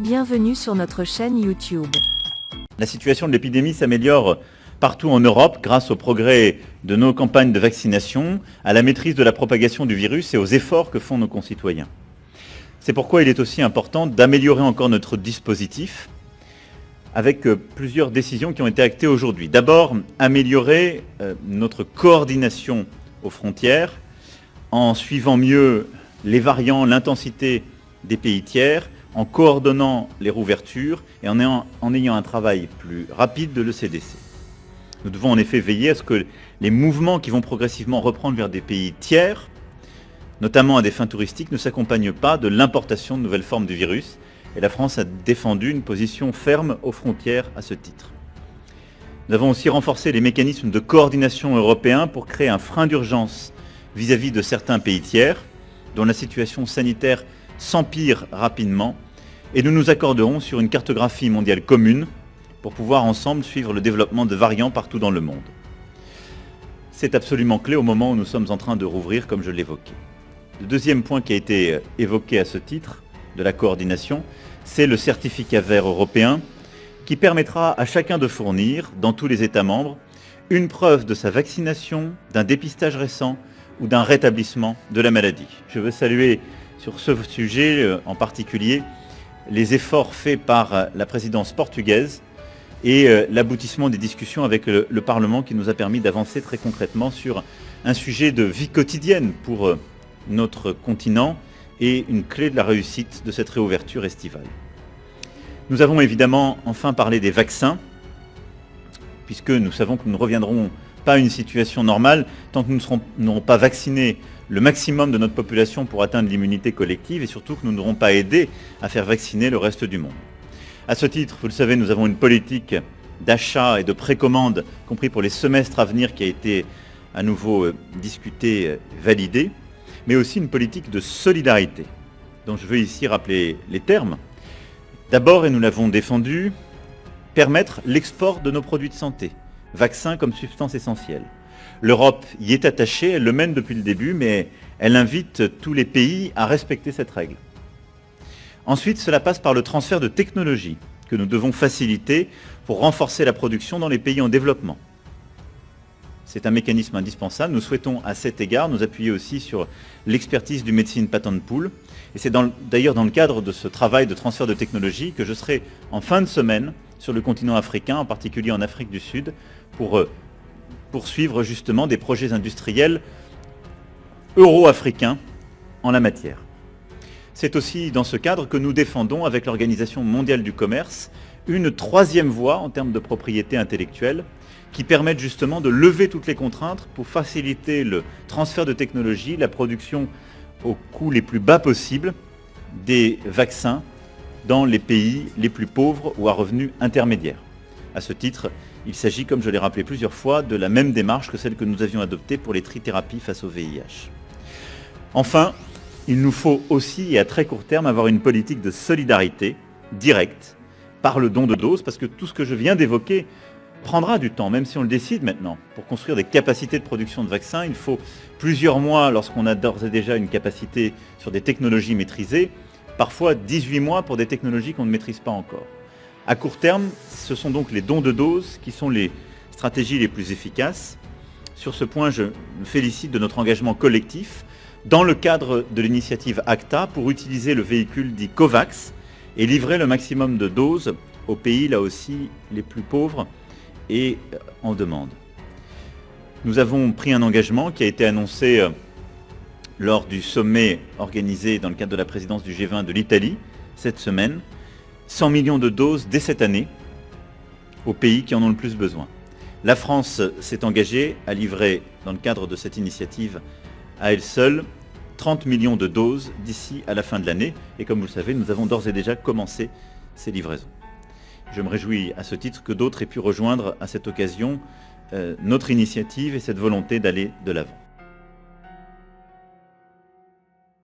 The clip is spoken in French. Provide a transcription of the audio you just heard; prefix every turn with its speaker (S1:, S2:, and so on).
S1: Bienvenue sur notre chaîne YouTube.
S2: La situation de l'épidémie s'améliore partout en Europe grâce au progrès de nos campagnes de vaccination, à la maîtrise de la propagation du virus et aux efforts que font nos concitoyens. C'est pourquoi il est aussi important d'améliorer encore notre dispositif avec plusieurs décisions qui ont été actées aujourd'hui. D'abord, améliorer notre coordination aux frontières en suivant mieux les variants, l'intensité des pays tiers, en coordonnant les rouvertures et en ayant un travail plus rapide de l'ECDC. Nous devons en effet veiller à ce que les mouvements qui vont progressivement reprendre vers des pays tiers, notamment à des fins touristiques, ne s'accompagnent pas de l'importation de nouvelles formes du virus. Et la France a défendu une position ferme aux frontières à ce titre. Nous avons aussi renforcé les mécanismes de coordination européens pour créer un frein d'urgence vis-à-vis de certains pays tiers, dont la situation sanitaire s'empire rapidement, et nous nous accorderons sur une cartographie mondiale commune pour pouvoir ensemble suivre le développement de variants partout dans le monde. C'est absolument clé au moment où nous sommes en train de rouvrir, comme je l'évoquais. Le deuxième point qui a été évoqué à ce titre de la coordination, c'est le certificat vert européen qui permettra à chacun de fournir, dans tous les États membres, une preuve de sa vaccination, d'un dépistage récent ou d'un rétablissement de la maladie. Je veux saluer sur ce sujet en particulier les efforts faits par la présidence portugaise et l'aboutissement des discussions avec le Parlement qui nous a permis d'avancer très concrètement sur un sujet de vie quotidienne pour notre continent et une clé de la réussite de cette réouverture estivale. Nous avons évidemment enfin parlé des vaccins, puisque nous savons que nous ne reviendrons pas à une situation normale tant que nous n'aurons pas vacciné le maximum de notre population pour atteindre l'immunité collective et surtout que nous n'aurons pas aidé à faire vacciner le reste du monde. À ce titre, vous le savez, nous avons une politique d'achat et de précommande, compris pour les semestres à venir, qui a été à nouveau discutée, validée, mais aussi une politique de solidarité, dont je veux ici rappeler les termes. D'abord, et nous l'avons défendu, permettre l'export de nos produits de santé, vaccins comme substance essentielle. L'Europe y est attachée, elle le mène depuis le début, mais elle invite tous les pays à respecter cette règle. Ensuite, cela passe par le transfert de technologies que nous devons faciliter pour renforcer la production dans les pays en développement. C'est un mécanisme indispensable. Nous souhaitons à cet égard nous appuyer aussi sur l'expertise du Medicine Patent Pool. Et c'est d'ailleurs dans le cadre de ce travail de transfert de technologie que je serai en fin de semaine sur le continent africain, en particulier en Afrique du Sud, pour poursuivre justement des projets industriels euro-africains en la matière. C'est aussi dans ce cadre que nous défendons avec l'Organisation mondiale du commerce une troisième voie en termes de propriété intellectuelle qui permettent justement de lever toutes les contraintes pour faciliter le transfert de technologie, la production aux coûts les plus bas possibles des vaccins dans les pays les plus pauvres ou à revenus intermédiaires. À ce titre, il s'agit, comme je l'ai rappelé plusieurs fois, de la même démarche que celle que nous avions adoptée pour les trithérapies face au VIH. Enfin, il nous faut aussi, et à très court terme, avoir une politique de solidarité directe par le don de doses, parce que tout ce que je viens d'évoquer prendra du temps, même si on le décide maintenant. Pour construire des capacités de production de vaccins, il faut plusieurs mois lorsqu'on a d'ores et déjà une capacité sur des technologies maîtrisées, parfois 18 mois pour des technologies qu'on ne maîtrise pas encore. À court terme, ce sont donc les dons de doses qui sont les stratégies les plus efficaces. Sur ce point, je me félicite de notre engagement collectif dans le cadre de l'initiative ACTA pour utiliser le véhicule dit COVAX et livrer le maximum de doses aux pays, là aussi, les plus pauvres et en demande. Nous avons pris un engagement qui a été annoncé lors du sommet organisé dans le cadre de la présidence du G20 de l'Italie cette semaine, 100 millions de doses dès cette année aux pays qui en ont le plus besoin. La France s'est engagée à livrer, dans le cadre de cette initiative, à elle seule, 30 millions de doses d'ici à la fin de l'année. Et comme vous le savez, nous avons d'ores et déjà commencé ces livraisons. Je me réjouis à ce titre que d'autres aient pu rejoindre à cette occasion notre initiative et cette volonté d'aller de l'avant.